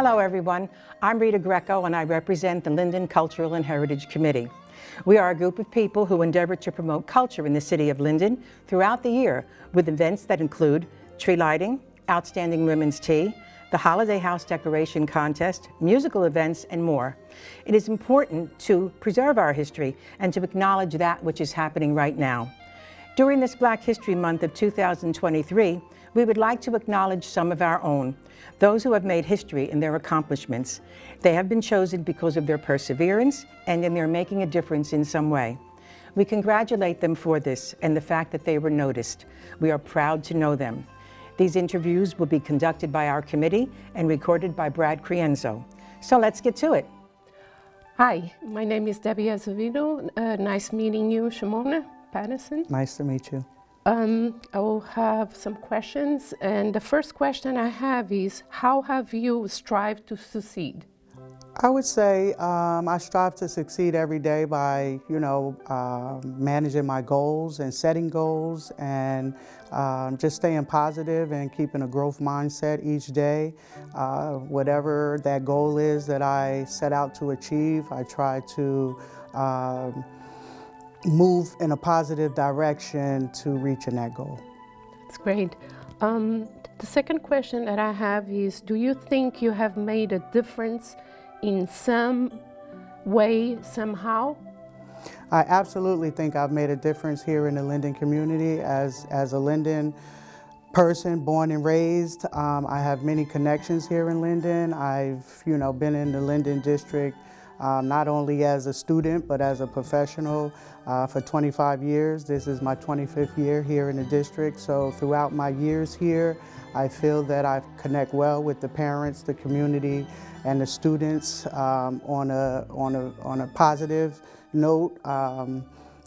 Hello everyone, I'm Rita Greco and I represent the Linden Cultural and Heritage Committee. We are a group of people who endeavor to promote culture in the city of Linden throughout the year with events that include tree lighting, outstanding women's tea, the Holiday House Decoration Contest, musical events, and more. It is important to preserve our history and to acknowledge that which is happening right now. During this Black History Month of 2023, we would like to acknowledge some of our own, those who have made history in their accomplishments. They have been chosen because of their perseverance and in their making a difference in some way. We congratulate them for this and the fact that they were noticed. We are proud to know them. These interviews will be conducted by our committee and recorded by Brad Crienzo. So let's get to it. Hi, my name is Debbie Azevedo. Nice meeting you, Shimona Patterson. Nice to meet you. I will have some questions, and the first question I have is, how have you strived to succeed? I would say I strive to succeed every day by, managing my goals and setting goals and just staying positive and keeping a growth mindset each day. Whatever that goal is that I set out to achieve, I try to move in a positive direction to reaching that goal. That's great. The second question that I have is, do you think you have made a difference in some way, somehow? I absolutely think I've made a difference here in the Linden community. As a Linden person, born and raised, I have many connections here in Linden. I've, been in the Linden district not only as a student, but as a professional for 25 years. This is my 25th year here in the district. So throughout my years here, I feel that I connect well with the parents, the community, and the students on a positive note.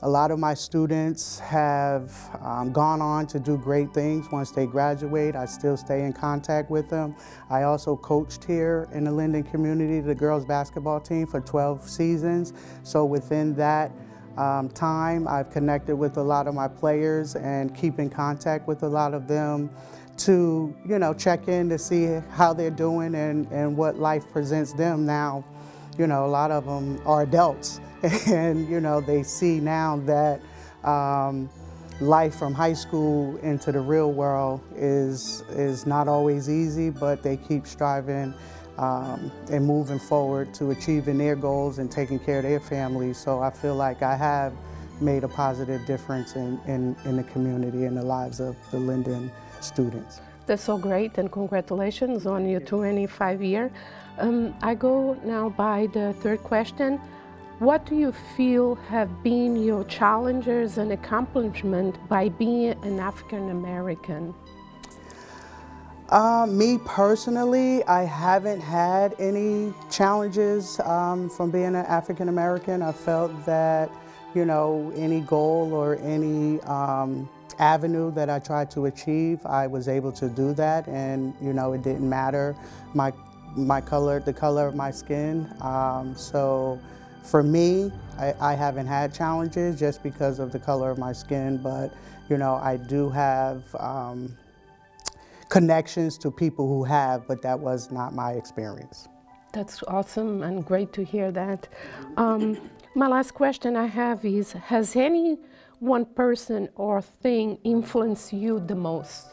A lot of my students have gone on to do great things once they graduate. I still stay in contact with them. I also coached here in the Linden community, the girls basketball team, for 12 seasons. So within that time, I've connected with a lot of my players and keep in contact with a lot of them to, check in to see how they're doing and what life presents them now. A lot of them are adults. And, they see now that life from high school into the real world is not always easy, but they keep striving and moving forward to achieving their goals and taking care of their families. So I feel like I have made a positive difference in the community and the lives of the Linden students. That's so great, and congratulations on your 25 year. I go now by the third question. What do you feel have been your challenges and accomplishments by being an African American? Me personally, I haven't had any challenges from being an African American. I felt that, any goal or any avenue that I tried to achieve, I was able to do that, and it didn't matter my color, the color of my skin. So for me, I haven't had challenges just because of the color of my skin, but I do have connections to people who have, but that was not my experience. That's awesome and great to hear that. My last question I have is, has any one person or thing influenced you the most?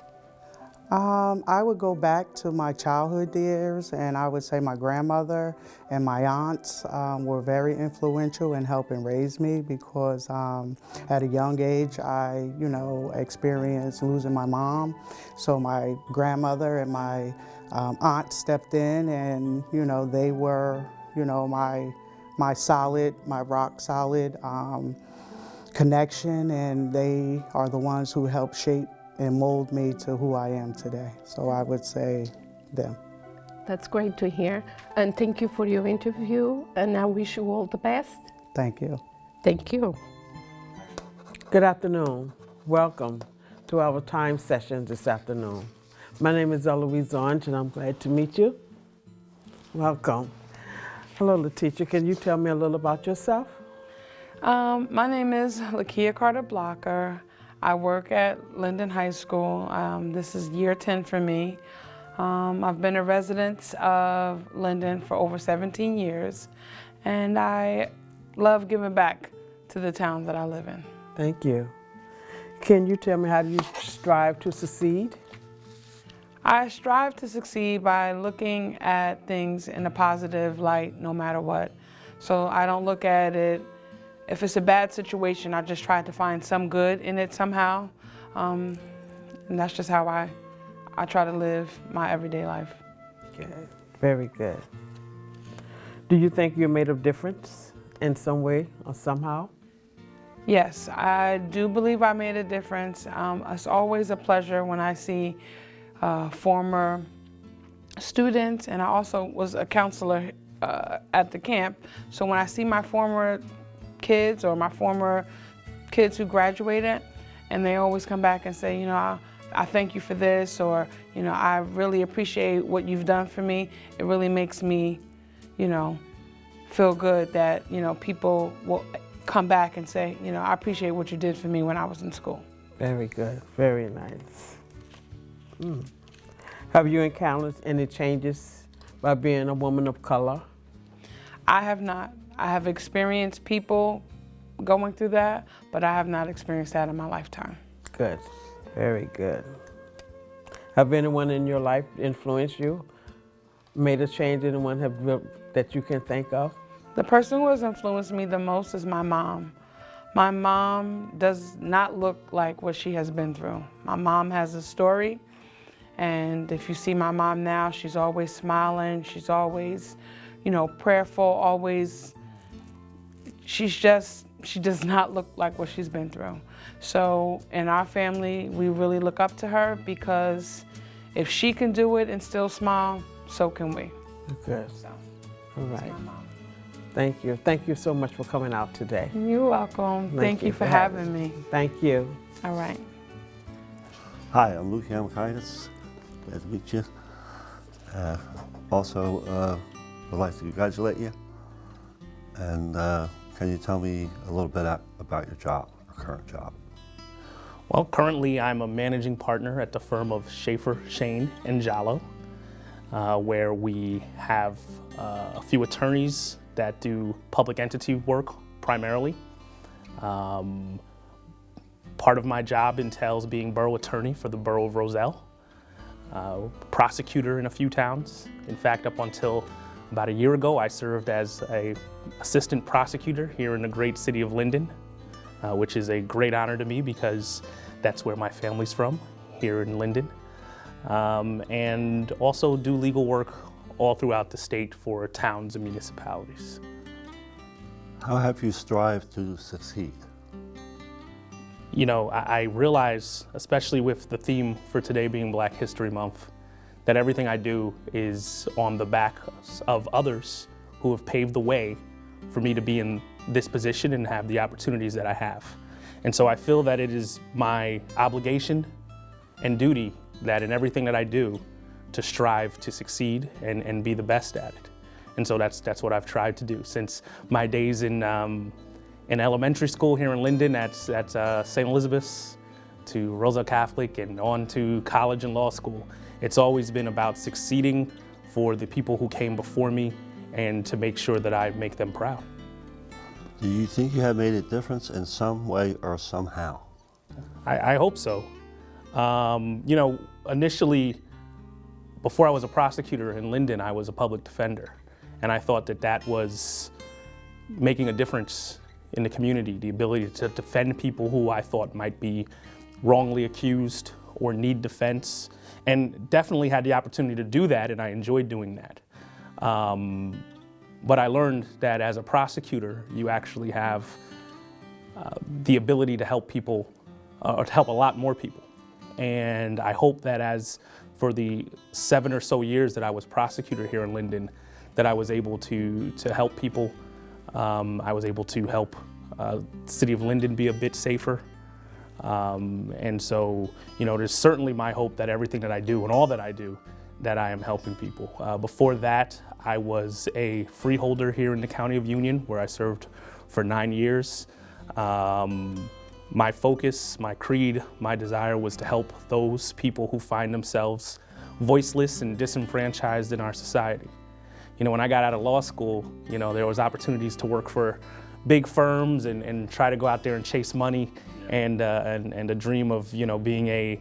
I would go back to my childhood years, and I would say my grandmother and my aunts were very influential in helping raise me because at a young age I, experienced losing my mom. So my grandmother and my aunt stepped in, and they were, my solid, my rock solid connection, and they are the ones who helped shape and mold me to who I am today. So I would say them. That's great to hear. And thank you for your interview. And I wish you all the best. Thank you. Thank you. Good afternoon. Welcome to our time session this afternoon. My name is Eloise Orange, and I'm glad to meet you. Welcome. Hello, Letitia. Can you tell me a little about yourself? My name is Lakia Carter-Blocker. I work at Linden High School. This is year 10 for me. I've been a resident of Linden for over 17 years, and I love giving back to the town that I live in. Thank you. Can you tell me, how do you strive to succeed? I strive to succeed by looking at things in a positive light no matter what. So I don't look at it, if it's a bad situation, I just try to find some good in it somehow. And that's just how I try to live my everyday life. Good. Very good. Do you think you made a difference in some way or somehow? Yes, I do believe I made a difference. It's always a pleasure when I see former students, and I also was a counselor at the camp. So when I see my former kids or my former kids who graduated, and they always come back and say, you know, I thank you for this, or, you know, I really appreciate what you've done for me. It really makes me, you know, feel good that, you know, people will come back and say, you know, I appreciate what you did for me when I was in school. Very good. Very nice. Have you encountered any changes by being a woman of color? I have not. I have experienced people going through that, but I have not experienced that in my lifetime. Good. Very good. Have anyone in your life influenced you? Made a change? Anyone that you can think of? The person who has influenced me the most is my mom. My mom does not look like what she has been through. My mom has a story, and if you see my mom now, she's always smiling, she's always, you know, prayerful, always, she does not look like what she's been through. So in our family, we really look up to her, because if she can do it and still smile, so can we. Good. So, All that's right. my mom. Thank you. Thank you so much for coming out today. You're welcome. Thank you for having me. Thank you. All right. Hi, I'm Luke Yamakaitis. Glad to meet you. Also, would like to congratulate you. And can you tell me a little bit about your job, your current job? Well, currently I'm a managing partner at the firm of Schaefer, Shane, and Jallo, where we have a few attorneys that do public entity work primarily. Part of my job entails being borough attorney for the borough of Roselle, prosecutor in a few towns. In fact, up until about a year ago, I served as an assistant prosecutor here in the great city of Linden, which is a great honor to me because that's where my family's from, here in Linden. And also do legal work all throughout the state for towns and municipalities. How have you strived to succeed? You know, I realize, especially with the theme for today being Black History Month, that everything I do is on the backs of others who have paved the way for me to be in this position and have the opportunities that I have. And so I feel that it is my obligation and duty that in everything that I do, to strive to succeed and be the best at it. And so that's what I've tried to do since my days in elementary school here in Linden at St. Elizabeth's, to Roselle Catholic, and on to college and law school. It's always been about succeeding for the people who came before me and to make sure that I make them proud. Do you think you have made a difference in some way or somehow? I hope so. You know, initially, before I was a prosecutor in Linden, I was a public defender. And I thought that that was making a difference in the community, the ability to defend people who I thought might be wrongly accused or need defense, and definitely had the opportunity to do that, and I enjoyed doing that. But I learned that as a prosecutor, you actually have the ability to help people, or to help a lot more people. And I hope that as for the 7 or so years that I was prosecutor here in Linden, that I was able to help people. I was able to help the city of Linden be a bit safer. And so, you know, it is certainly my hope that everything that I do and all that I do, that I am helping people. Before that, I was a freeholder here in the County of Union, where I served for 9 years. My focus, my creed, my desire was to help those people who find themselves voiceless and disenfranchised in our society. You know, when I got out of law school, you know, there was opportunities to work for big firms and try to go out there and chase money and a dream of, you know, being a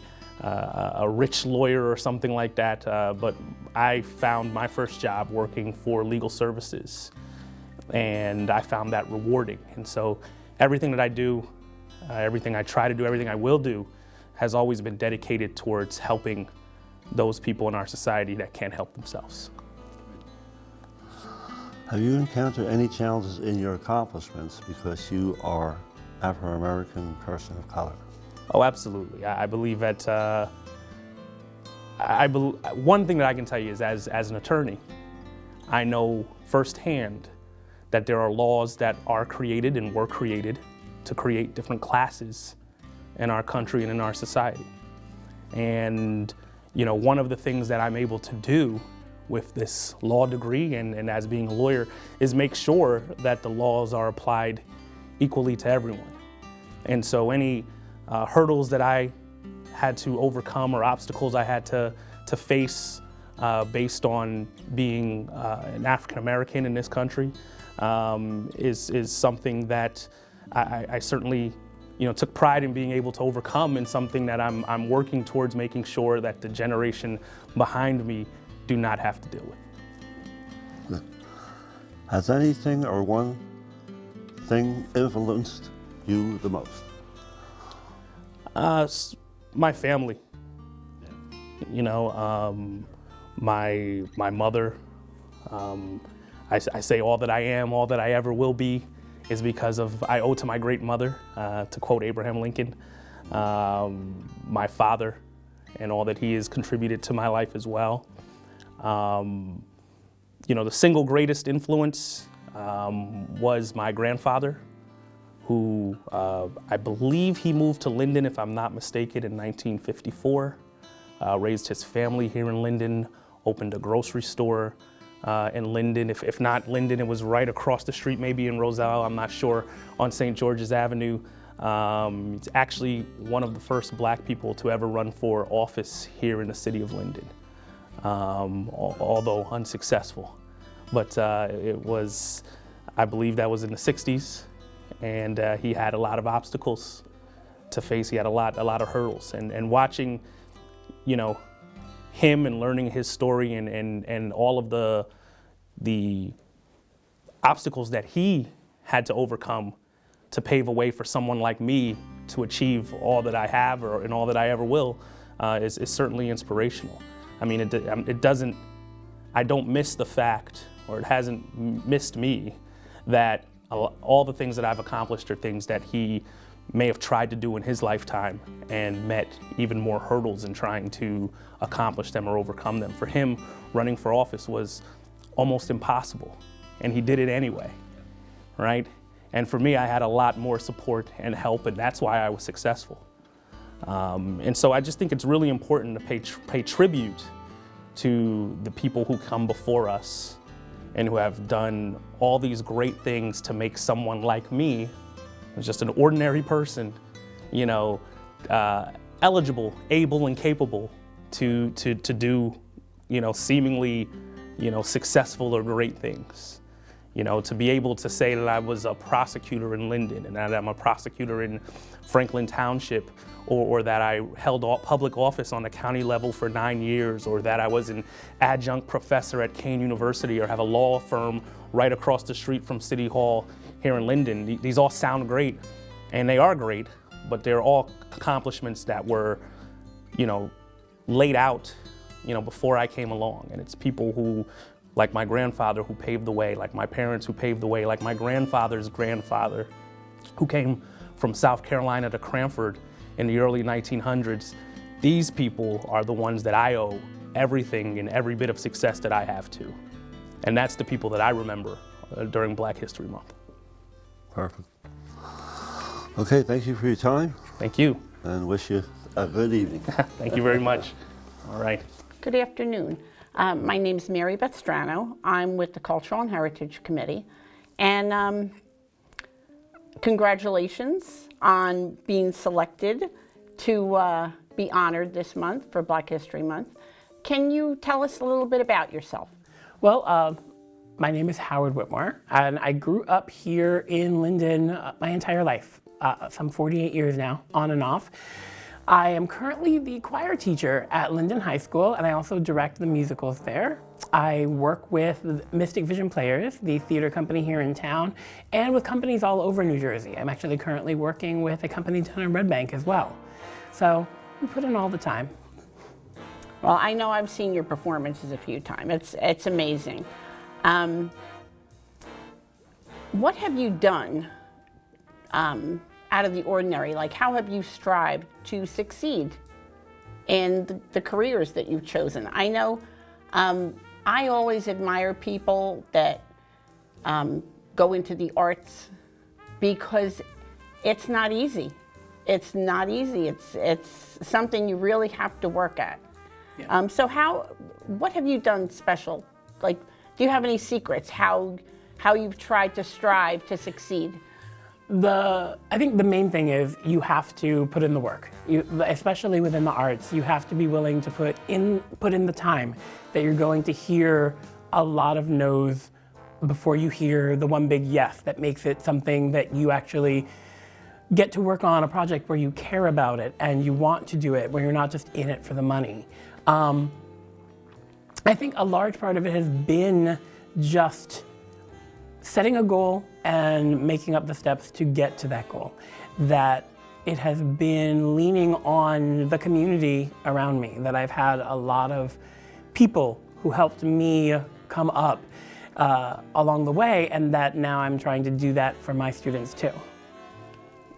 rich lawyer or something like that. But I found my first job working for legal services, and I found that rewarding. And so everything that I do, everything I try to do, everything I will do, has always been dedicated towards helping those people in our society that can't help themselves. Have you encountered any challenges in your accomplishments because you are Afro-American person of color? Oh, absolutely. I believe that, one thing that I can tell you is as an attorney, I know firsthand that there are laws that are created and were created to create different classes in our country and in our society. And, you know, one of the things that I'm able to do with this law degree and as being a lawyer is make sure that the laws are applied equally to everyone. And so any hurdles that I had to overcome or obstacles I had to face based on being an African American in this country is something that I certainly, you know, took pride in being able to overcome, and something that I'm working towards making sure that the generation behind me do not have to deal with. Good. Has anything or one thing influenced you the most? My family. You know, my mother. I say all that I am, all that I ever will be, is because I owe to my great mother, to quote Abraham Lincoln. My father and all that he has contributed to my life as well. You know, the single greatest influence was my grandfather, who I believe he moved to Linden, if I'm not mistaken, in 1954, raised his family here in Linden, opened a grocery store in Linden. If not Linden, it was right across the street, maybe in Roselle, I'm not sure, on St. George's Avenue. It's actually one of the first black people to ever run for office here in the city of Linden, although unsuccessful. But it was, I believe that was in the 60s, and he had a lot of obstacles to face. He had a lot of hurdles, and watching, you know, him and learning his story and all of the obstacles that he had to overcome to pave a way for someone like me to achieve all that I have and all that I ever will is certainly inspirational. I mean, I don't miss the fact, or it hasn't missed me, that all the things that I've accomplished are things that he may have tried to do in his lifetime and met even more hurdles in trying to accomplish them or overcome them. For him, running for office was almost impossible, and he did it anyway, right? And for me, I had a lot more support and help, and that's why I was successful. And so I just think it's really important to pay tribute to the people who come before us and who have done all these great things to make someone like me, who's just an ordinary person, you know, eligible, able, and capable to do, you know, seemingly, you know, successful or great things. You know, to be able to say that I was a prosecutor in Linden and that I'm a prosecutor in Franklin Township, or that I held public office on the county level for 9 years, or that I was an adjunct professor at Kane University, or have a law firm right across the street from City Hall here in Linden. These all sound great, and they are great, but they're all accomplishments that were, you know, laid out, you know, before I came along. And it's people who, like my grandfather, who paved the way, like my parents who paved the way, like my grandfather's grandfather, who came from South Carolina to Cranford in the early 1900s. These people are the ones that I owe everything and every bit of success that I have to. And that's the people that I remember during Black History Month. Perfect. Okay, thank you for your time. Thank you. And wish you a good evening. Thank you very much. All right. Good afternoon. My name is Mary Beth Strano. I'm with the Cultural and Heritage Committee. And congratulations on being selected to be honored this month for Black History Month. can you tell us a little bit about yourself? Well, my name is Howard Whitmore, and I grew up here in Linden my entire life, some 48 years now, on and off. I am currently the choir teacher at Linden High School, and I also direct the musicals there. I work with Mystic Vision Players, the theater company here in town, and with companies all over New Jersey. I'm actually currently working with a company down in Red Bank as well. So we put in all the time. Well, I know I've seen your performances a few times. It's amazing. What have you done out of the ordinary? Like, how have you strived to succeed in the careers that you've chosen? I know I always admire people that go into the arts because it's not easy. It's not easy. It's something you really have to work at. Yeah. So what have you done special? Like, do you have any secrets? How you've tried to strive to succeed? I think the main thing is you have to put in the work. Especially within the arts, you have to be willing to put in the time that you're going to hear a lot of no's before you hear the one big yes that makes it something that you actually get to work on, a project where you care about it and you want to do it, where you're not just in it for the money. I think a large part of it has been just setting a goal and making up the steps to get to that goal. That it has been leaning on the community around me, that I've had a lot of people who helped me come up along the way, and that now I'm trying to do that for my students too.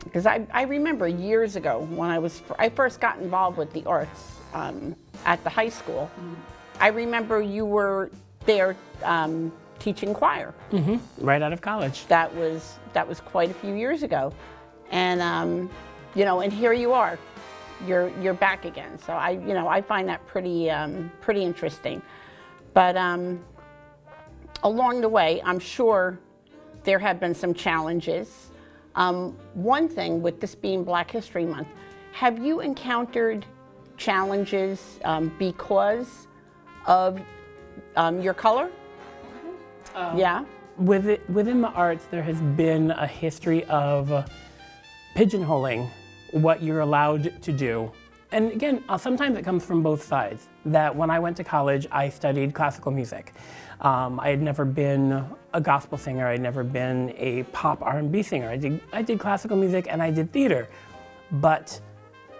Because I remember years ago when I first got involved with the arts at the high school. I remember you were there teaching choir. Mm-hmm. Right out of college. That was quite a few years ago, and you know, and here you are, you're back again. So I find that pretty interesting. But along the way, I'm sure there have been some challenges. One thing with this being Black History Month, have you encountered challenges because of your color? Yeah. Within the arts, there has been a history of pigeonholing what you're allowed to do. And again, sometimes it comes from both sides. That when I went to college, I studied classical music. I had never been a gospel singer. I had never been a pop R&B singer. I did classical music and I did theater. But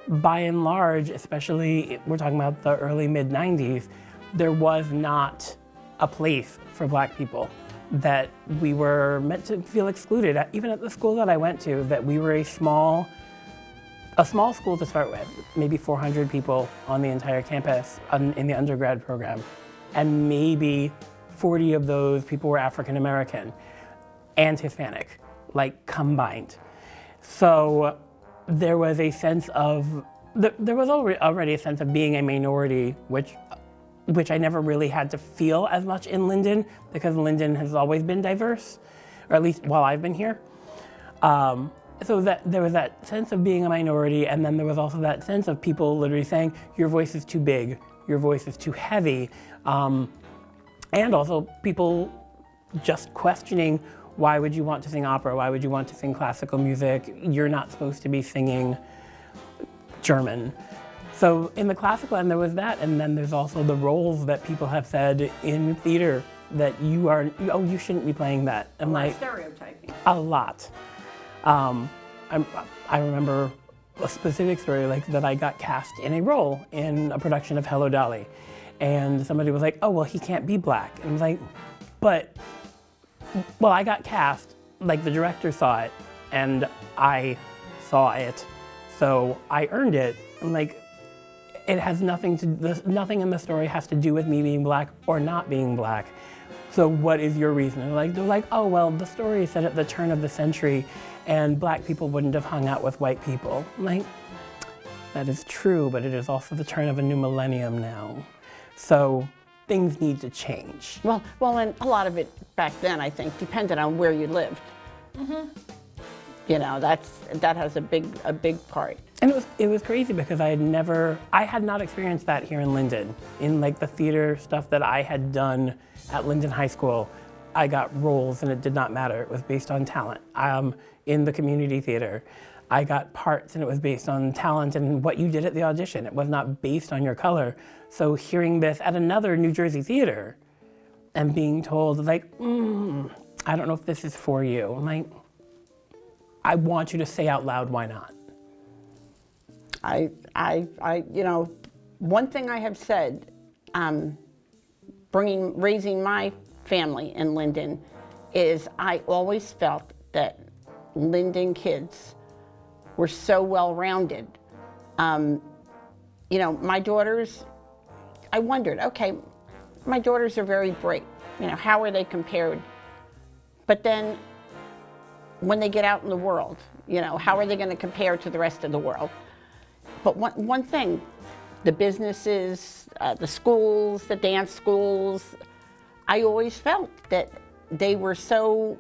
by and large, especially we're talking about the early mid-90s, there was not a place for Black people, that we were meant to feel excluded. Even at the school that I went to, that we were a small school to start with, maybe 400 people on the entire campus in the undergrad program. And maybe 40 of those people were African American and Hispanic, like combined. So there was a sense of, there was already a sense of being a minority, which I never really had to feel as much in Linden, because Linden has always been diverse, or at least while I've been here. So that there was that sense of being a minority, and then there was also that sense of people literally saying, your voice is too big, your voice is too heavy, and also people just questioning, why would you want to sing opera? Why would you want to sing classical music? You're not supposed to be singing German. So in the classical end, there was that, and then there's also the roles that people have said in theater that you shouldn't be playing that. And like stereotyping. A lot. I remember a specific story, like that I got cast in a role in a production of Hello Dolly, and somebody was like, "Oh, well, he can't be Black," and I was like, well, I got cast. Like the director saw it, and I saw it, so I earned it. I'm like, it has nothing in the story has to do with me being Black or not being Black. So what is your reason? And they're like, oh, well, the story is set at the turn of the century and Black people wouldn't have hung out with white people. I'm like, that is true, but it is also the turn of a new millennium now. So things need to change. Well, and a lot of it back then, I think, depended on where you lived. You know, that has a big part. And it was crazy because I had not experienced that here in Linden. In like the theater stuff that I had done at Linden High School, I got roles and it did not matter. It was based on talent. In the community theater, I got parts and it was based on talent and what you did at the audition. It was not based on your color. So hearing this at another New Jersey theater and being told like, I don't know if this is for you. I'm like, I want you to say out loud, why not? You know, one thing I have said, raising my family in Linden, is I always felt that Linden kids were so well-rounded. You know, my daughters, I wondered, okay, my daughters are very bright. You know, how are they compared? But then when they get out in the world, you know, how are they going to compare to the rest of the world? But one thing, the businesses, the schools, the dance schools, I always felt that they were so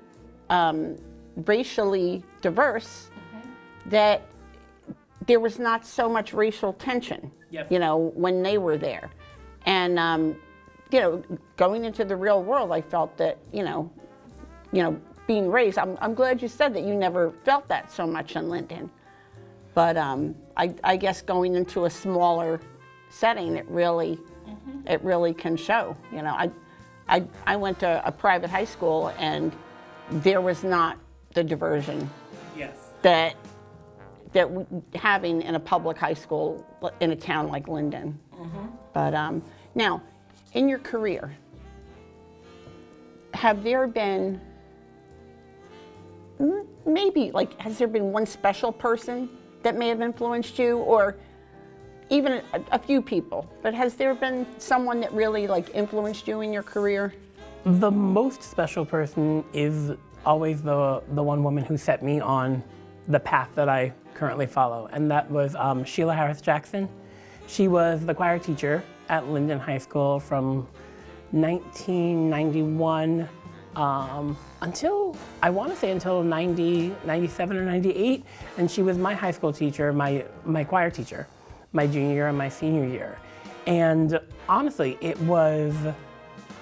racially diverse that there was not so much racial tension, you know, when they were there. And, you know, going into the real world, I felt that, you know, being raised, I'm glad you said that you never felt that so much in Linden. But I guess going into a smaller setting, it really can show. You know, I went to a private high school and there was not the diversion that having in a public high school in a town like Linden. But now, in your career, have there been maybe, like, has there been one special person that may have influenced you, or even a few people, but has there been someone that really, like, influenced you in your career? The most special person is always the one woman who set me on the path that I currently follow, and that was Sheila Harris Jackson. She was the choir teacher at Linden High School from 1991 until, I want to say until 97 or 98, and she was my high school teacher, my choir teacher, my junior year and my senior year. And honestly, it was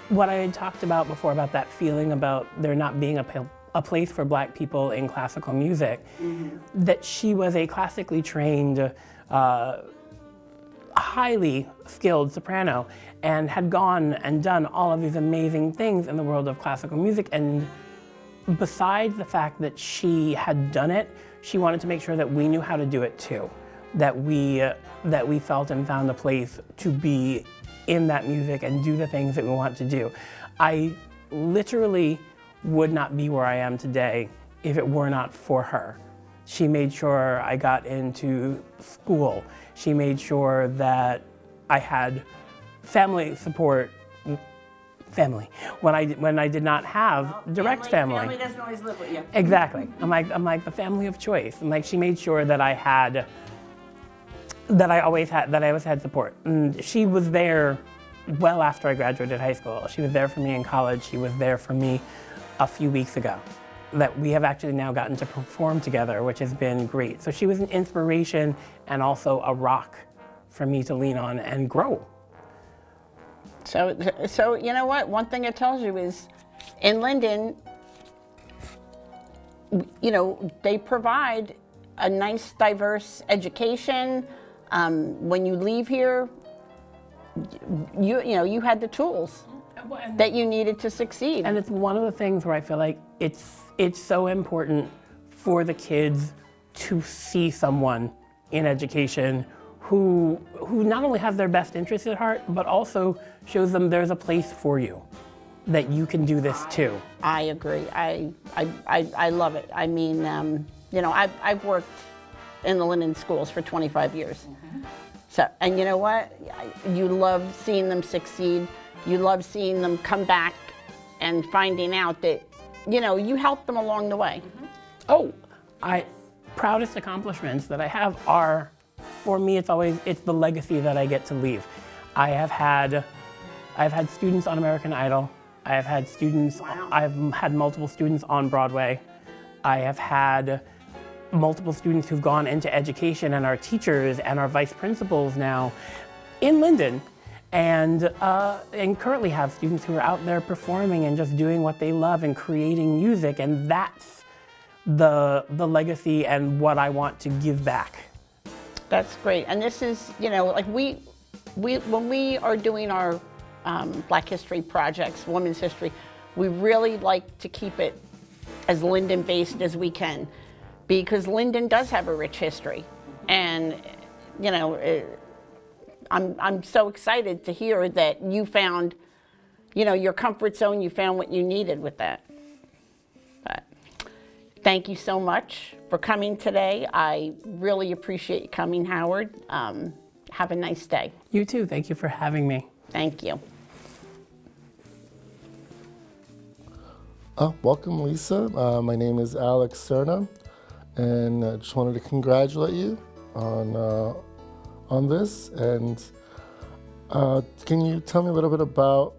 what I had talked about before about that feeling about there not being a place for Black people in classical music, that she was a classically trained, highly skilled soprano and had gone and done all of these amazing things in the world of classical music. And besides the fact that she had done it, she wanted to make sure that we knew how to do it too, that we felt and found a place to be in that music and do the things that we want to do. I literally would not be where I am today if it were not for her. She made sure I got into school. She made sure that I had family support, when I did not have direct family. Family doesn't always live with you. Exactly. I'm like the family of choice. And like she made sure that I always had support. And she was there well after I graduated high school. She was there for me in college. She was there for me a few weeks ago. That we have actually now gotten to perform together, which has been great. So she was an inspiration and also a rock for me to lean on and grow. So you know what? One thing it tells you is, in Linden, you know, they provide a nice, diverse education. When you leave here, you know, you had the tools that you needed to succeed. And it's one of the things where I feel like it's so important for the kids to see someone in education who not only has their best interests at heart, but also shows them there's a place for you, that you can do this too. I agree. I love it. I mean, you know, I've worked in the Linden schools for 25 years. So, and you know what? You love seeing them succeed. You love seeing them come back and finding out that, you know, you helped them along the way. Oh, proudest accomplishments that I have are, for me, it's the legacy that I get to leave. I've had students on American Idol. I've had multiple students on Broadway. I have had multiple students who've gone into education and are teachers and are vice principals now in Linden, and currently have students who are out there performing and just doing what they love and creating music, and that's the legacy and what I want to give back. That's great. And this is, you know, like when we are doing our Black History projects, Women's History, we really like to keep it as Linden based as we can, because Linden does have a rich history. And, you know, I'm so excited to hear that you found, you know, your comfort zone, you found what you needed with that. But thank you so much for coming today. I really appreciate you coming, Howard. Have a nice day. You too. Thank you for having me. Thank you. Welcome, Lisa. My name is Alex Cerna, and I just wanted to congratulate you on this. And can you tell me a little bit about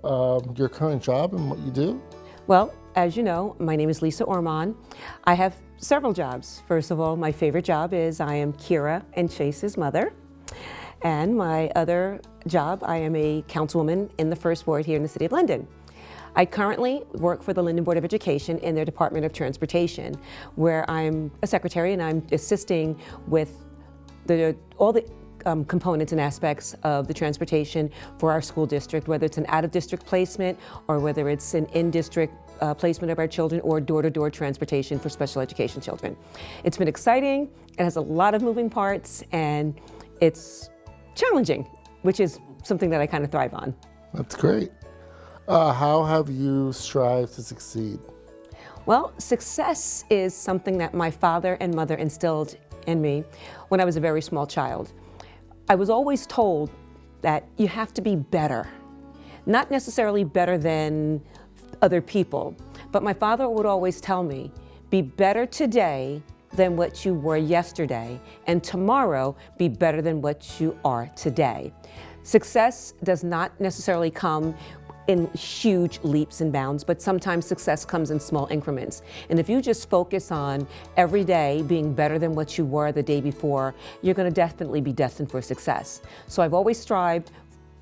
your current job and what you do? Well, as you know, my name is Lisa Orman. I have several jobs. First of all, my favorite job is I am Kira and Chase's mother. And my other job, I am a councilwoman in the First Ward here in the city of Linden. I currently work for the Linden Board of Education in their Department of Transportation, where I'm a secretary and I'm assisting with all the components and aspects of the transportation for our school district, whether it's an out-of-district placement or whether it's an in-district placement of our children or door-to-door transportation for special education children. It's been exciting, it has a lot of moving parts, and it's challenging, which is something that I kind of thrive on. That's great. How have you strived to succeed? Well, success is something that my father and mother instilled in me when I was a very small child. I was always told that you have to be better, not necessarily better than other people, but my father would always tell me, be better today than what you were yesterday, and tomorrow be better than what you are today. Success does not necessarily come in huge leaps and bounds, but sometimes success comes in small increments. And if you just focus on every day being better than what you were the day before, you're going to definitely be destined for success. So I've always strived,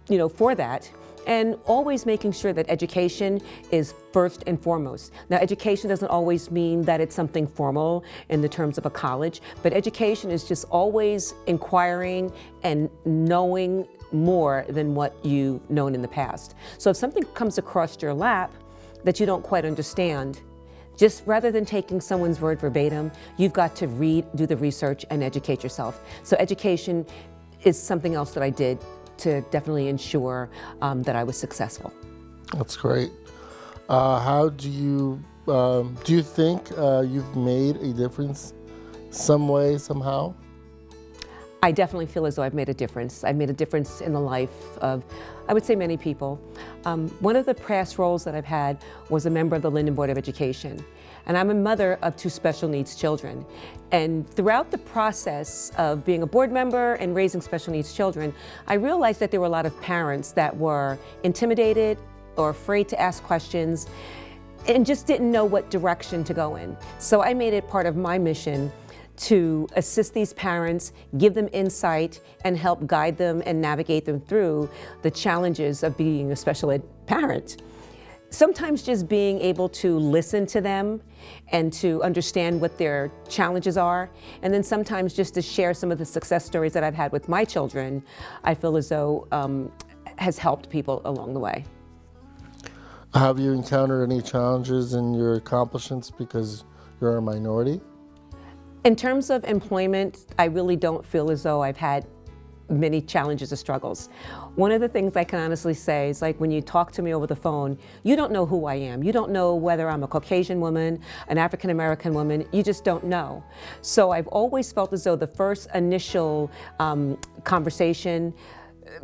you know, for that, and always making sure that education is first and foremost. Now, education doesn't always mean that it's something formal in the terms of a college, but education is just always inquiring and knowing more than what you've known in the past. So if something comes across your lap that you don't quite understand, just rather than taking someone's word verbatim, you've got to read, do the research, and educate yourself. So education is something else that I did to definitely ensure that I was successful. That's great. How do you think you've made a difference some way, somehow? I definitely feel as though I've made a difference. I've made a difference in the life of, I would say, many people. One of the past roles that I've had was a member of the Linden Board of Education. And I'm a mother of 2 special needs children. And throughout the process of being a board member and raising special needs children, I realized that there were a lot of parents that were intimidated or afraid to ask questions and just didn't know what direction to go in. So I made it part of my mission to assist these parents, give them insight, and help guide them and navigate them through the challenges of being a special ed parent. Sometimes just being able to listen to them and to understand what their challenges are, and then sometimes just to share some of the success stories that I've had with my children, I feel as though has helped people along the way. Have you encountered any challenges in your accomplishments because you're a minority? In terms of employment, I really don't feel as though I've had many challenges or struggles. One of the things I can honestly say is, like, when you talk to me over the phone, you don't know who I am. You don't know whether I'm a Caucasian woman, an African American woman, you just don't know. So I've always felt as though the first initial conversation,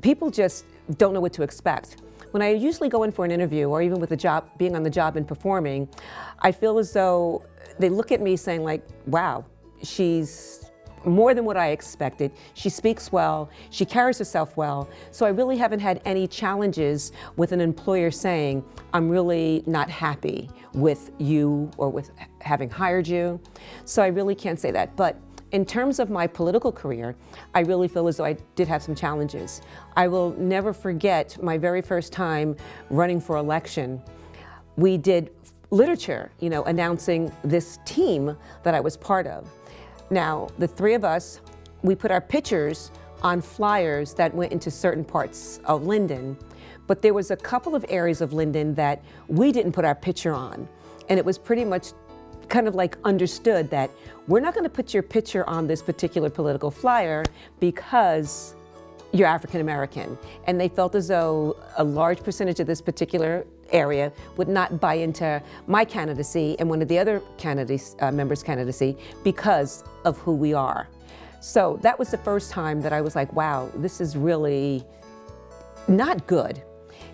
people just don't know what to expect. When I usually go in for an interview, or even with a job, being on the job and performing, I feel as though they look at me saying, like, wow, she's more than what I expected. She speaks well, she carries herself well, so I really haven't had any challenges with an employer saying, I'm really not happy with you or with having hired you. So I really can't say that. But in terms of my political career, I really feel as though I did have some challenges. I will never forget my very first time running for election. We did literature, announcing this team that I was part of. Now, the three of us, we put our pictures on flyers that went into certain parts of Linden, but there was a couple of areas of Linden that we didn't put our picture on. And it was pretty much kind of like understood that we're not going to put your picture on this particular political flyer because you're African American. And they felt as though a large percentage of this particular area would not buy into my candidacy and one of the other candidates, members' candidacy because of who we are. So that was the first time that I was like, wow, this is really not good.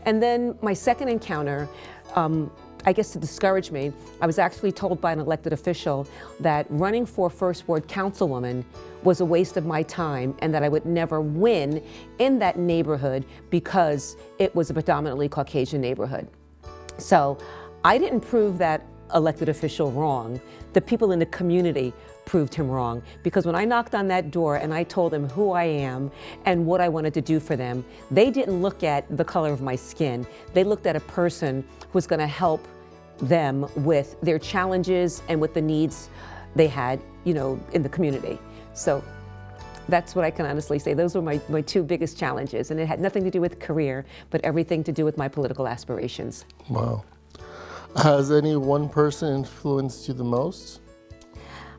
And then my second encounter, I guess to discourage me, I was actually told by an elected official that running for First Ward Councilwoman was a waste of my time and that I would never win in that neighborhood because it was a predominantly Caucasian neighborhood. So I didn't prove that elected official wrong. The people in the community proved him wrong, because when I knocked on that door and I told them who I am and what I wanted to do for them, they didn't look at the color of my skin. They looked at a person who was going to help them with their challenges and with the needs they had, in the community. So that's what I can honestly say. Those were my two biggest challenges, and it had nothing to do with career, but everything to do with my political aspirations. Wow. Has any one person influenced you the most?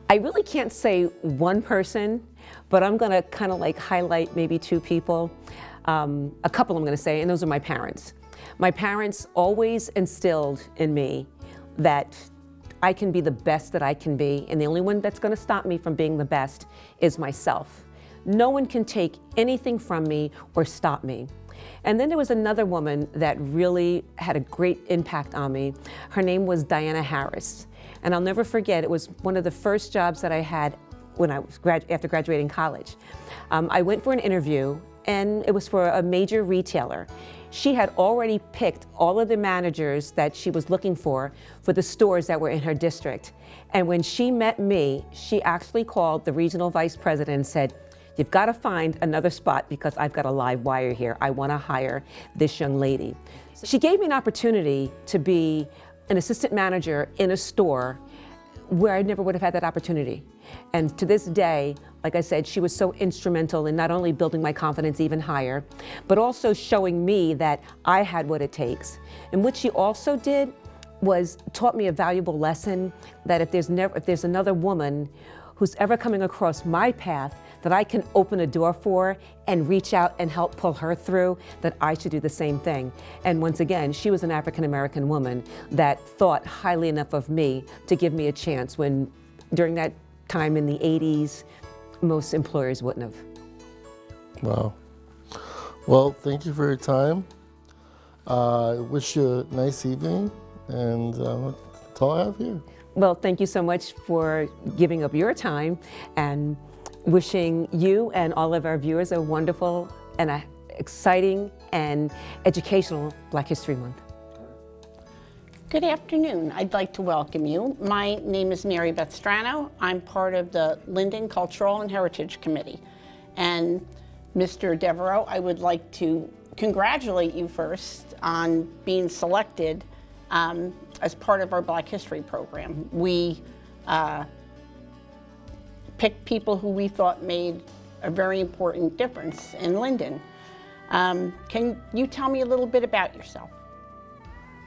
I really can't say one person, but I'm gonna kind of like highlight maybe two people. A couple I'm gonna say, and those are my parents. My parents always instilled in me that I can be the best that I can be, and the only one that's gonna stop me from being the best is myself. No one can take anything from me or stop me. And then there was another woman that really had a great impact on me. Her name was Diana Harris. And I'll never forget, it was one of the first jobs that I had when I was after graduating college. I went for an interview, and it was for a major retailer. She had already picked all of the managers that she was looking for the stores that were in her district. And when she met me, she actually called the regional vice president and said, "You've got to find another spot because I've got a live wire here. I want to hire this young lady." She gave me an opportunity to be an assistant manager in a store where I never would have had that opportunity. And to this day, like I said, she was so instrumental in not only building my confidence even higher, but also showing me that I had what it takes. And what she also did was taught me a valuable lesson that if there's another woman who's ever coming across my path that I can open a door for and reach out and help pull her through, that I should do the same thing. And once again, she was an African American woman that thought highly enough of me to give me a chance when, during that time in the 80s, most employers wouldn't have. Wow. Well, thank you for your time. I wish you a nice evening, and that's all I have here. Well, thank you so much for giving up your time, and wishing you and all of our viewers a wonderful and exciting and educational Black History Month. Good afternoon. I'd like to welcome you. My name is Mary Beth Strano. I'm part of the Linden Cultural and Heritage Committee. And Mr. Devereaux, I would like to congratulate you first on being selected as part of our Black History program. We picked people who we thought made a very important difference in Linden. Can you tell me a little bit about yourself?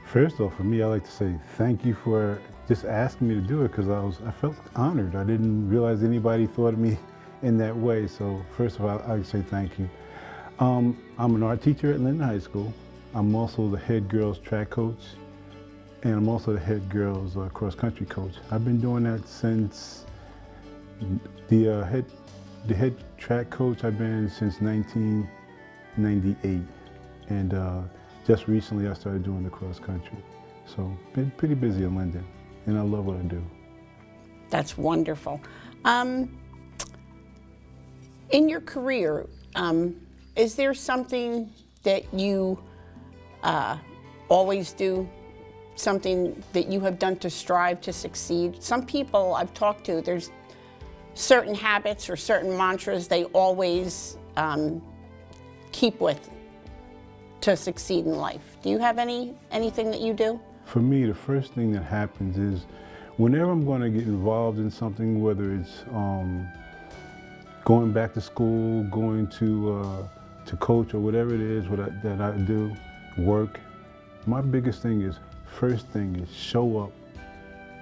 First off, for me, I'd like to say thank you for just asking me to do it, because I felt honored. I didn't realize anybody thought of me in that way. So first of all, I'd say thank you. I'm an art teacher at Linden High School. I'm also the head girls track coach, and I'm also the head girls cross country coach. I've been doing that since the head track coach. I've been since 1998, and just recently I started doing the cross country. So been pretty busy in Linden, and I love what I do. That's wonderful. In your career, is there something that you always do, something that you have done to strive to succeed? Some people I've talked to, there's certain habits or certain mantras they always keep with to succeed in life. Do you have anything that you do? For me, the first thing that happens is whenever I'm going to get involved in something, whether it's going back to school, going to coach or whatever it is that I do, work, my biggest thing is, first thing is show up,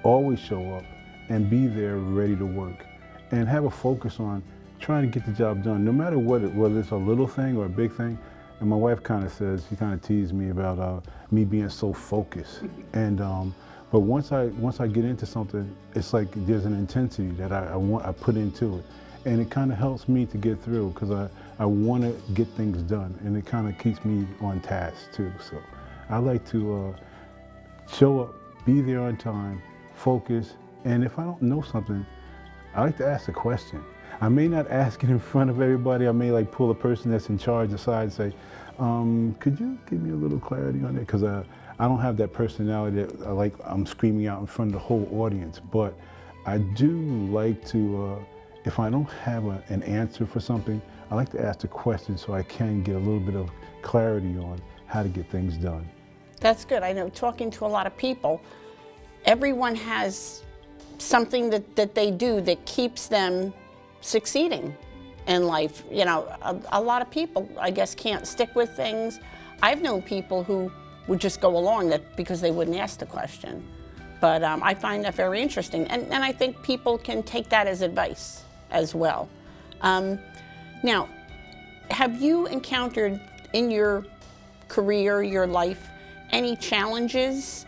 always show up, and be there ready to work. And have a focus on trying to get the job done, no matter what, whether it's a little thing or a big thing. And my wife kind of says, she kind of teased me about me being so focused. And but once I get into something, it's like there's an intensity that I put into it, and it kind of helps me to get through because I want to get things done, and it kind of keeps me on task too. So I like to show up, be there on time, focus, and if I don't know something, I like to ask a question. I may not ask it in front of everybody. I may like pull a person that's in charge aside and say, could you give me a little clarity on it? Because I don't have that personality that I'm screaming out in front of the whole audience. But I do like to, if I don't have an answer for something, I like to ask the question so I can get a little bit of clarity on how to get things done. That's good. I know talking to a lot of people, everyone has something that they do that keeps them succeeding in life. You know, a lot of people, I guess, can't stick with things. I've known people who would just go along because they wouldn't ask the question. But I find that very interesting. And I think people can take that as advice as well. Now, have you encountered in your career, your life, any challenges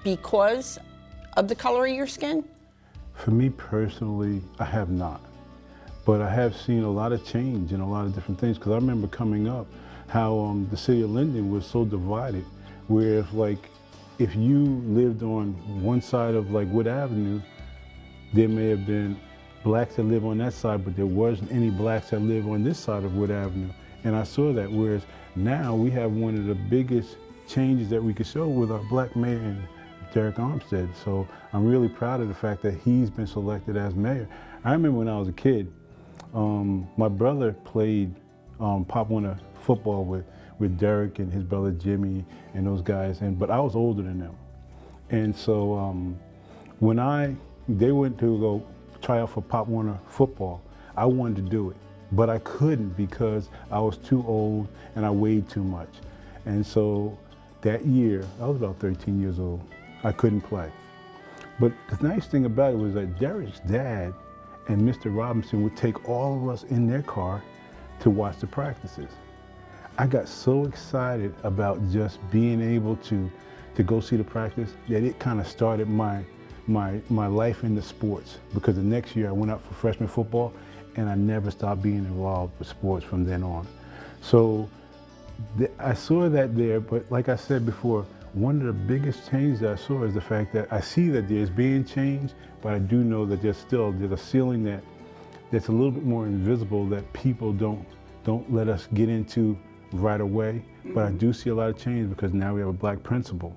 because of the color of your skin? For me personally, I have not. But I have seen a lot of change in a lot of different things, because I remember coming up how the city of Linden was so divided, where if you lived on one side of Wood Avenue, there may have been blacks that live on that side, but there wasn't any blacks that live on this side of Wood Avenue. And I saw that, whereas now we have one of the biggest changes that we could show with our black mayor, Derek Armstead. So I'm really proud of the fact that he's been selected as mayor. I remember when I was a kid, my brother played Pop Warner football with Derek and his brother Jimmy and those guys, but I was older than them. And so when they went to go try out for Pop Warner football, I wanted to do it, but I couldn't because I was too old and I weighed too much. And so that year, I was about 13 years old, I couldn't play. But the nice thing about it was that Derek's dad and Mr. Robinson would take all of us in their car to watch the practices. I got so excited about just being able to go see the practice that it kind of started my life into sports, because the next year I went out for freshman football and I never stopped being involved with sports from then on. So I saw that there, but like I said before, one of the biggest changes that I saw is the fact that I see that there's being change, but I do know that there's a ceiling that's a little bit more invisible that people don't let us get into right away. But I do see a lot of change because now we have a black principal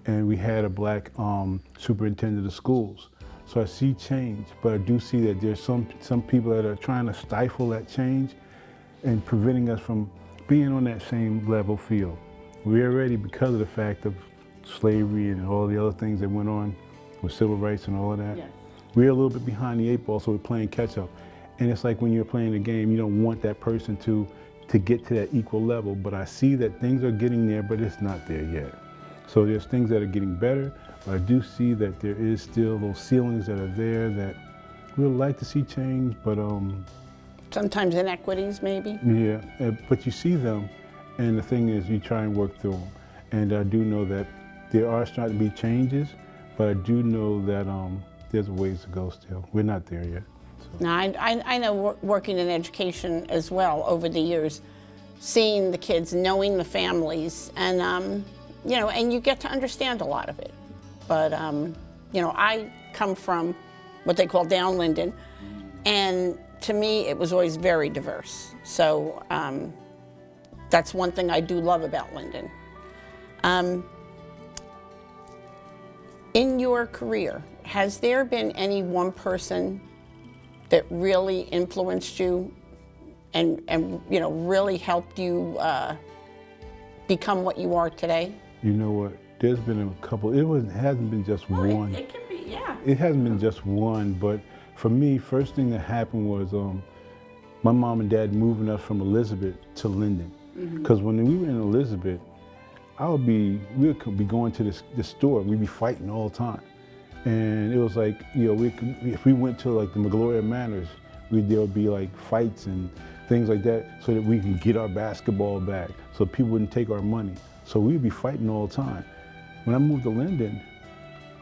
and we had a black superintendent of schools. So I see change, but I do see that there's some people that are trying to stifle that change and preventing us from being on that same level field. We're already, because of the fact of slavery and all the other things that went on with civil rights and all of that, yes, we're a little bit behind the 8 ball, so we're playing catch up. And it's like when you're playing a game, you don't want that person to get to that equal level, but I see that things are getting there, but it's not there yet. So there's things that are getting better, but I do see that there is still those ceilings that are there that we'd like to see change, but sometimes inequities maybe? Yeah, but you see them, and the thing is you try and work through them. And I do know that there are starting to be changes, but I do know that there's a ways to go still. We're not there yet. So. Now, I know working in education as well over the years, seeing the kids, knowing the families, and you know, and you get to understand a lot of it. But you know, I come from what they call down Linden, and to me, it was always very diverse. So that's one thing I do love about Linden. In your career, has there been any one person that really influenced you and you know, really helped you become what you are today? You know what? There's been a couple. Hasn't been just one. It can be, yeah. It hasn't been just one, but for me, first thing that happened was my mom and dad moving us from Elizabeth to Linden. Because when we were in Elizabeth, we would be going to the store, we'd be fighting all the time. And it was like, you know, if we went to like the Magloria Manors, there would be like fights and things like that so that we can get our basketball back, so people wouldn't take our money. So we'd be fighting all the time. When I moved to Linden,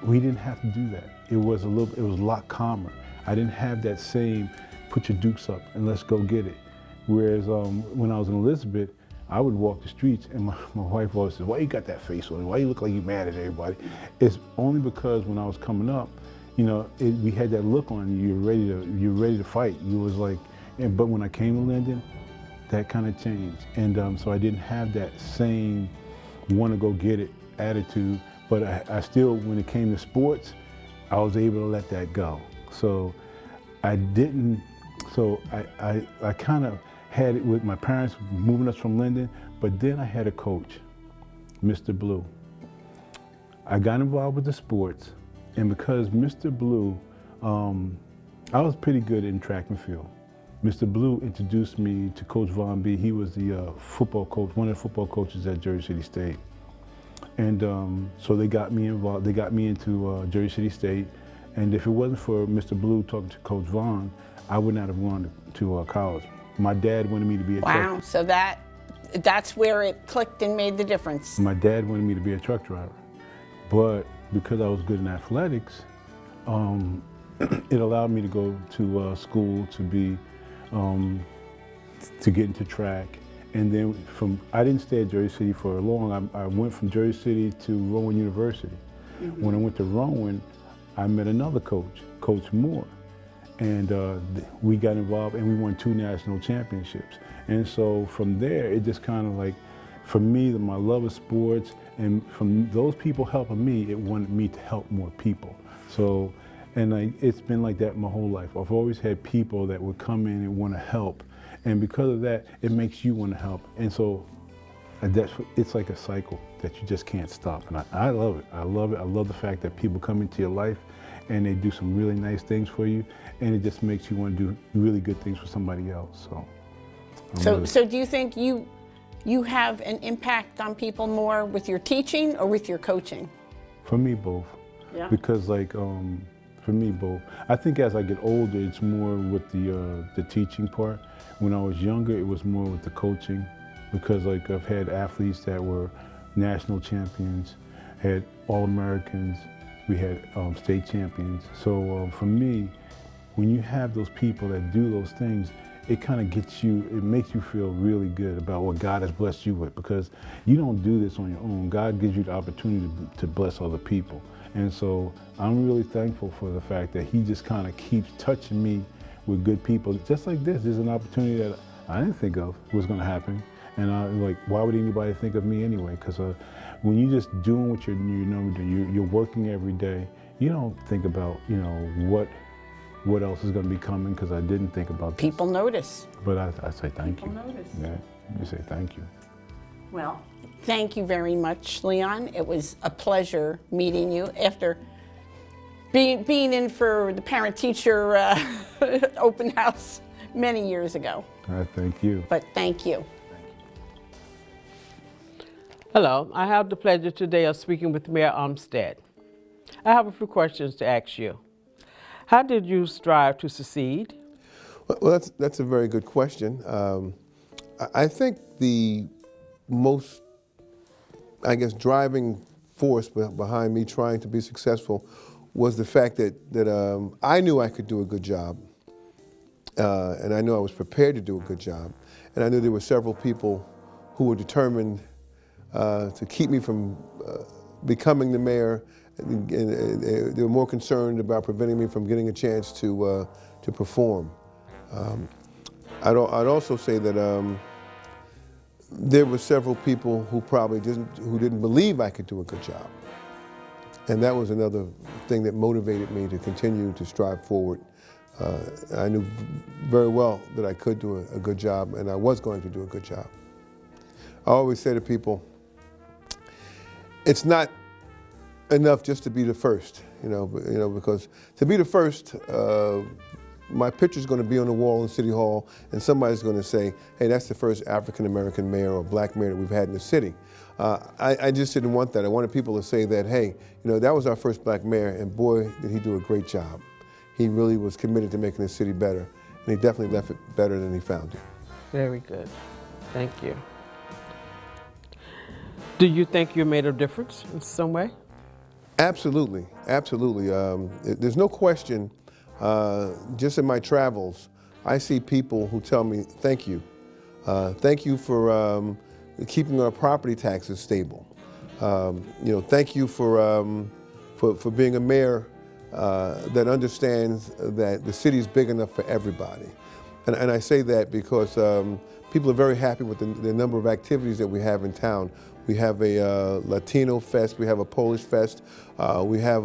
we didn't have to do that. It was a lot calmer. I didn't have that same, put your dukes up and let's go get it. Whereas when I was in Elizabeth, I would walk the streets and my wife always said, why you got that face on? Why you look like you mad at everybody? It's only because when I was coming up, you know, we had that look on you, you're ready to fight. You was like, but when I came to Linden, that kind of changed. And so I didn't have that same want to go get it attitude, but I still, when it came to sports, I was able to let that go. So I kind of had it with my parents moving us from Linden, but then I had a coach, Mr. Blue. I got involved with the sports, and because Mr. Blue, I was pretty good in track and field. Mr. Blue introduced me to Coach Von B. He was the football coach, one of the football coaches at Jersey City State. And so they got me involved, they got me into Jersey City State. And if it wasn't for Mr. Blue talking to Coach Vaughn, I would not have gone to college. My dad wanted me to be a truck. Wow, so that's where it clicked and made the difference. My dad wanted me to be a truck driver. But because I was good in athletics, it allowed me to go to school to be, to get into track. And then I didn't stay at Jersey City for long. I went from Jersey City to Rowan University. When I went to Rowan, I met another coach, Coach Moore. And we got involved and we won 2 national championships. And so from there, it just kind of like, for me, my love of sports, and from those people helping me, it wanted me to help more people. So, and it's been like that my whole life. I've always had people that would come in and want to help. And because of that, it makes you want to help. And so it's like a cycle that you just can't stop. And I love it. I love it. I love the fact that people come into your life and they do some really nice things for you. And it just makes you want to do really good things for somebody else. So do you think you have an impact on people more with your teaching or with your coaching? For me, both. Yeah. Because for me, both. I think as I get older, it's more with the teaching part. When I was younger, it was more with the coaching, because like I've had athletes that were national champions, had All-Americans, we had state champions. So for me, when you have those people that do those things, it kind of gets you, it makes you feel really good about what God has blessed you with, because you don't do this on your own. God gives you the opportunity to bless other people. And so I'm really thankful for the fact that he just kind of keeps touching me with good people. Just like this, there's an opportunity that I didn't think of was going to happen. And I'm like, why would anybody think of me anyway? Because when you're just doing what you're working every day, you don't think about, you know, what else is going to be coming, because I didn't think about this. People notice. But I say thank you. People notice. Yeah, you say thank you. Well, thank you very much, Leon. It was a pleasure meeting you after being in for the parent-teacher open house many years ago. Thank you. But thank you. Hello, I have the pleasure today of speaking with Mayor Umstead. I have a few questions to ask you. How did you strive to succeed? Well, that's a very good question. I think the most, I guess, driving force behind me trying to be successful was the fact that I knew I could do a good job, and I knew I was prepared to do a good job, and I knew there were several people who were determined to keep me from becoming the mayor, and they were more concerned about preventing me from getting a chance to perform. I'd also say that there were several people who probably didn't believe I could do a good job. And that was another thing that motivated me to continue to strive forward. I knew very well that I could do a good job, and I was going to do a good job. I always say to people, it's not enough just to be the first, because to be the first, my picture's going to be on the wall in City Hall, and somebody's going to say, hey, that's the first African-American mayor or black mayor that we've had in the city. I just didn't want that. I wanted people to say that, hey, that was our first black mayor, and boy, did he do a great job. He really was committed to making the city better, and he definitely left it better than he found it. Very good. Thank you. Do you think you made a difference in some way? Absolutely, absolutely. There's no question, just in my travels, I see people who tell me, thank you. Thank you for keeping our property taxes stable. Thank you for being a mayor that understands that the city is big enough for everybody. And I say that because people are very happy with the number of activities that we have in town. We have a Latino fest, we have a Polish fest, we have,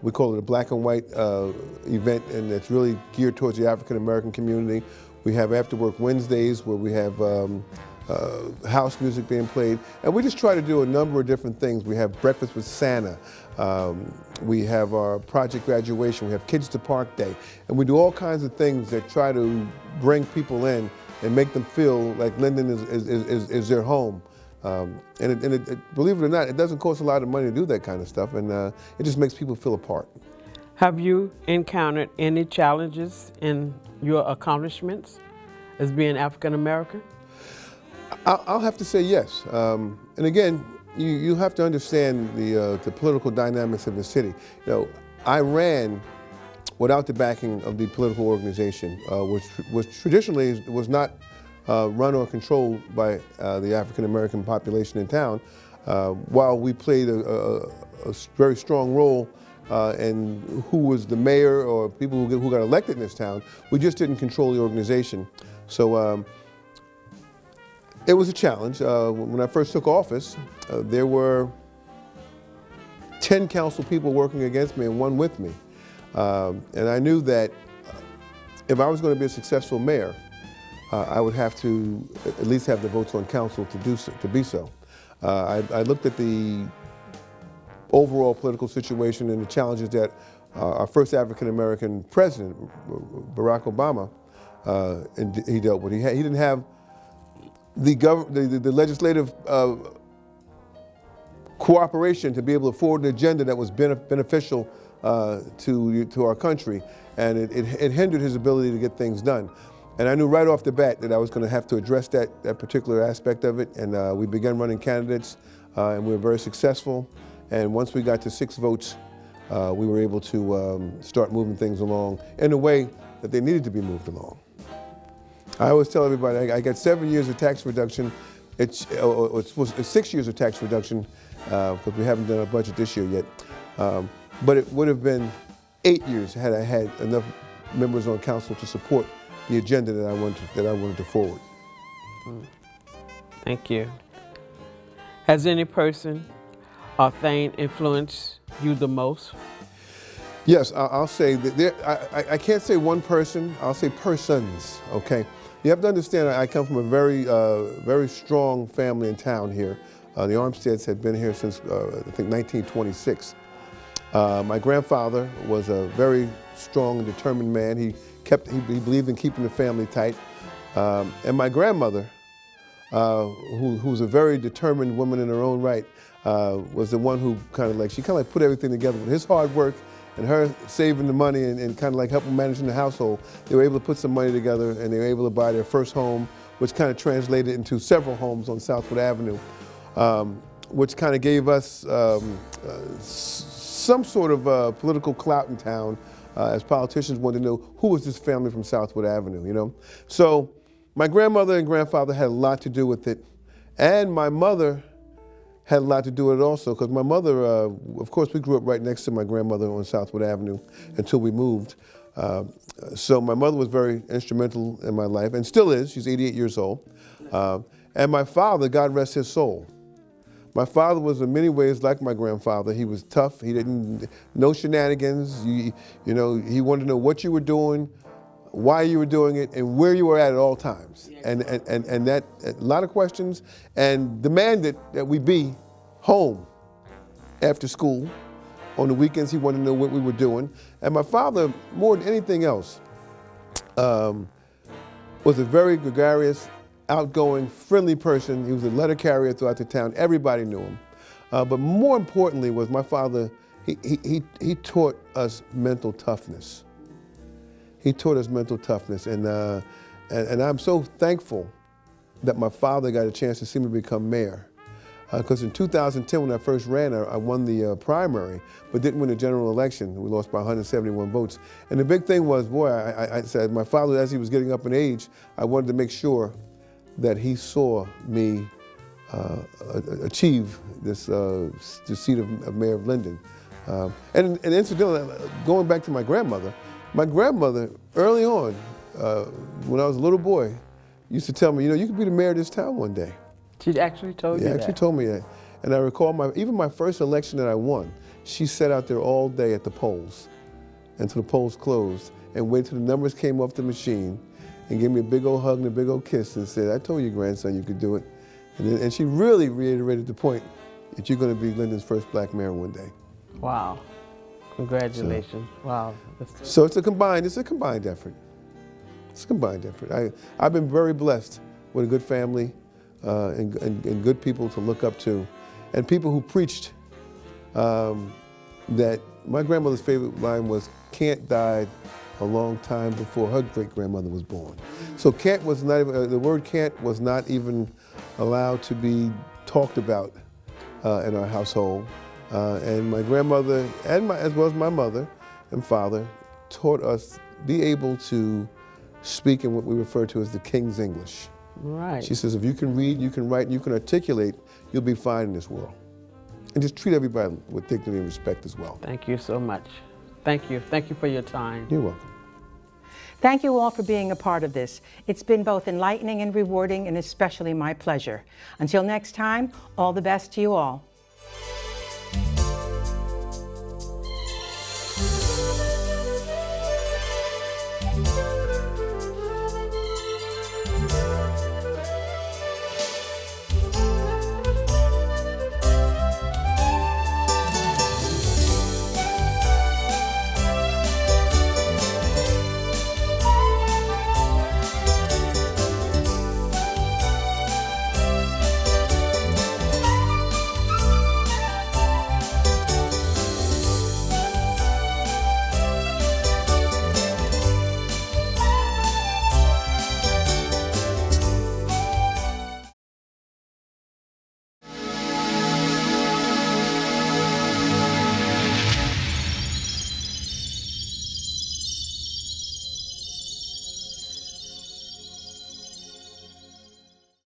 we call it a black and white event, and it's really geared towards the African American community. We have After Work Wednesdays where we have house music being played, and we just try to do a number of different things. We have Breakfast with Santa, we have our project graduation, we have Kids to Park Day, and we do all kinds of things that try to bring people in and make them feel like Linden is their home. Believe it or not, it doesn't cost a lot of money to do that kind of stuff, and it just makes people feel a part. Have you encountered any challenges in your accomplishments as being African American? I'll have to say yes. And again, you have to understand the political dynamics of the city. I ran without the backing of the political organization, which traditionally was not run or controlled by the African American population in town. While we played a very strong role in who was the mayor or people who got elected in this town, we just didn't control the organization. So it was a challenge. When I first took office, there were 10 council people working against me and one with me. And I knew that if I was going to be a successful mayor, I would have to at least have the votes on council to be so. I looked at the overall political situation and the challenges that our first African-American president, Barack Obama, he dealt with. He didn't have the legislative cooperation to be able to forward an agenda that was beneficial to our country, and it hindered his ability to get things done. And I knew right off the bat that I was going to have to address that particular aspect of it, and we began running candidates, and we were very successful. And once we got to 6 votes, we were able to start moving things along in a way that they needed to be moved along. I always tell everybody, I got 7 years of tax reduction. It's 6 years of tax reduction, because we haven't done our budget this year yet. But it would have been 8 years had I had enough members on council to support the agenda that I wanted to forward. Thank you. Has any person or thing influenced you the most? Yes, I'll say that I can't say one person, I'll say persons, okay? You have to understand I come from a very strong family in town here. The Armsteads had been here since, I think, 1926. My grandfather was a very strong and determined man. He believed in keeping the family tight. And my grandmother, who was a very determined woman in her own right, was the one who kind of put everything together. With his hard work and her saving the money and kind of like helping managing the household, they were able to put some money together, and they were able to buy their first home, which kind of translated into several homes on Southwood Avenue, which kind of gave us some sort of political clout in town, as politicians wanted to know who was this family from Southwood Avenue, you know? So my grandmother and grandfather had a lot to do with it, and my mother had a lot to do with it also, because my mother, of course, we grew up right next to my grandmother on Southwood Avenue until we moved. So my mother was very instrumental in my life, and still is. She's 88 years old. And my father, God rest his soul. My father was in many ways like my grandfather. He was tough. He didn't, no shenanigans. You know, he wanted to know what you were doing, why you were doing it, and where you were at all times. And that, a lot of questions, and demanded that we be home after school. On the weekends, he wanted to know what we were doing. And my father, more than anything else, was a very gregarious, outgoing, friendly person. He was a letter carrier throughout the town. Everybody knew him. But more importantly was my father, he taught us mental toughness. He taught us mental toughness. And I'm so thankful that my father got a chance to see me become mayor. Because in 2010, when I first ran, I won the primary, but didn't win the general election. We lost by 171 votes. And the big thing was, boy, I said, my father, as he was getting up in age, I wanted to make sure that he saw me achieve this the seat of mayor of Linden. And incidentally, going back to my grandmother early on, when I was a little boy, used to tell me, you know, you could be the mayor of this town one day. She actually told you that? Yeah, actually told me that. And I recall even my first election that I won, she sat out there all day at the polls until the polls closed and waited till the numbers came off the machine and gave me a big old hug and a big old kiss and said, I told you, grandson, you could do it. And she really reiterated the point that you're going to be Linden's first black mayor one day. Wow. Congratulations. So, wow. So it's a combined effort. It's a combined effort. I've been very blessed with a good family, and good people to look up to, and people who preached that my grandmother's favorite line was, Kant died a long time before her great-grandmother was born. So Kant was not even, the word Kant was not even allowed to be talked about in our household. And my grandmother, and as well as my mother and father, taught us be able to speak in what we refer to as the King's English. Right. She says, if you can read, you can write, and you can articulate, you'll be fine in this world. And just treat everybody with dignity and respect as well. Thank you so much. Thank you. Thank you for your time. You're welcome. Thank you all for being a part of this. It's been both enlightening and rewarding, and especially my pleasure. Until next time, all the best to you all.